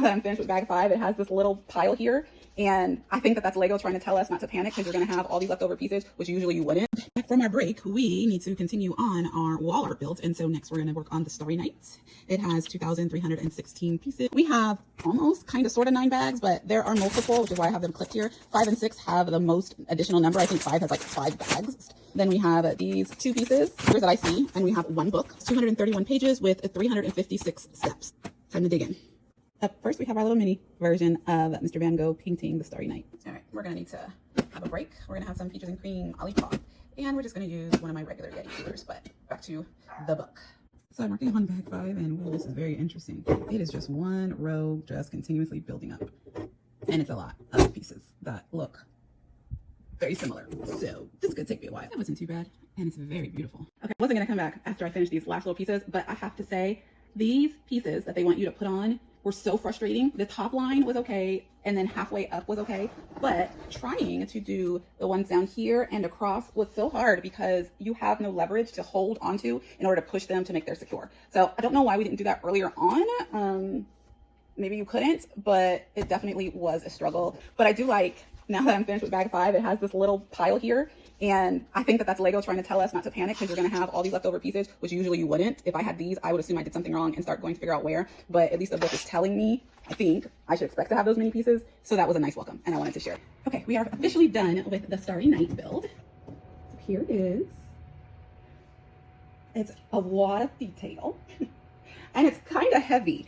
that I'm finished with bag 5, it has this little pile here. And I think that that's Lego trying to tell us not to panic because you're going to have all these leftover pieces, which usually you wouldn't. Back from our break, we need to continue on our wall art build. And so next we're going to work on the Starry Night. It has 2,316 pieces. We have almost kind of sort of 9 bags, but there are multiple, which is why I have them clipped here. 5 and 6 have the most additional number. I think 5 has like 5 bags. Then we have these 2 pieces here that I see, and we have 1 book. It's 231 pages with 356 steps. Time to dig in. Up first, we have our little mini version of Mr. Van Gogh painting the Starry Night. All right, we're gonna need to have a break. We're gonna have some peaches and cream olipop, and we're just gonna use one of my regular Yeti coolers, but back to the book. So I'm working on bag 5, and well, this is very interesting. It is just one row, just continuously building up. And it's a lot of pieces that look very similar. So this is gonna take me a while. That wasn't too bad, and it's very beautiful. Okay, I wasn't gonna come back after I finished these last little pieces, but I have to say, these pieces that they want you to put on were so frustrating. The top line was okay, and then halfway up was okay, but trying to do the ones down here and across was so hard because you have no leverage to hold onto in order to push them to make them secure. So I don't know why we didn't do that earlier on. Maybe you couldn't, but it definitely was a struggle. But I do like, now that I'm finished with bag 5, it has this little pile here. And I think that that's Lego trying to tell us not to panic because you're going to have all these leftover pieces, which usually you wouldn't. If I had these, I would assume I did something wrong and start going to figure out where. But at least the book is telling me, I think, I should expect to have those many pieces. So that was a nice welcome, and I wanted to share. Okay, we are officially done with the Starry Night build. So here it is. It's a lot of detail, and it's kind of heavy.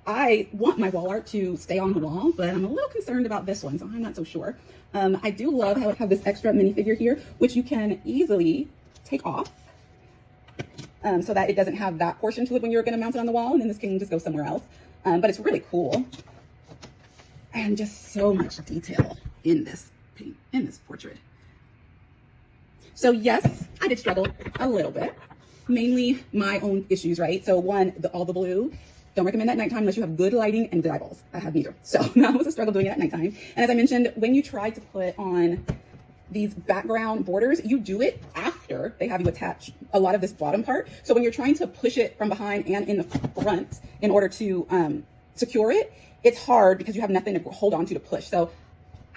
I want my wall art to stay on the wall, but I'm a little concerned about this one, so I'm not so sure. I do love how it has this extra minifigure here, which you can easily take off so that it doesn't have that portion to it when you're going to mount it on the wall, and then this can just go somewhere else. But it's really cool, and just so much detail in this paint, in this portrait. So yes, I did struggle a little bit, mainly my own issues, right? So one, all the blue. Don't recommend that at nighttime unless you have good lighting and good eyeballs. I have neither. So that was a struggle doing it at nighttime. And as I mentioned, when you try to put on these background borders, you do it after they have you attach a lot of this bottom part. So when you're trying to push it from behind and in the front in order to secure it, it's hard because you have nothing to hold on to push. So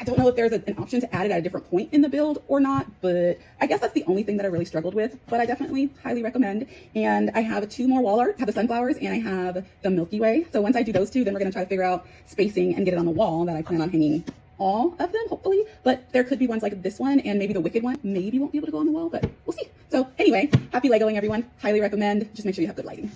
I don't know if there's an option to add it at a different point in the build or not, but I guess that's the only thing that I really struggled with, but I definitely highly recommend. And I have 2 more wall art. I have the sunflowers and I have the Milky Way. So once I do those 2, then we're going to try to figure out spacing and get it on the wall that I plan on hanging all of them, hopefully. But there could be ones like this one and maybe the Wicked one. Maybe won't be able to go on the wall, but we'll see. So anyway, happy Legoing, everyone. Highly recommend. Just make sure you have good lighting.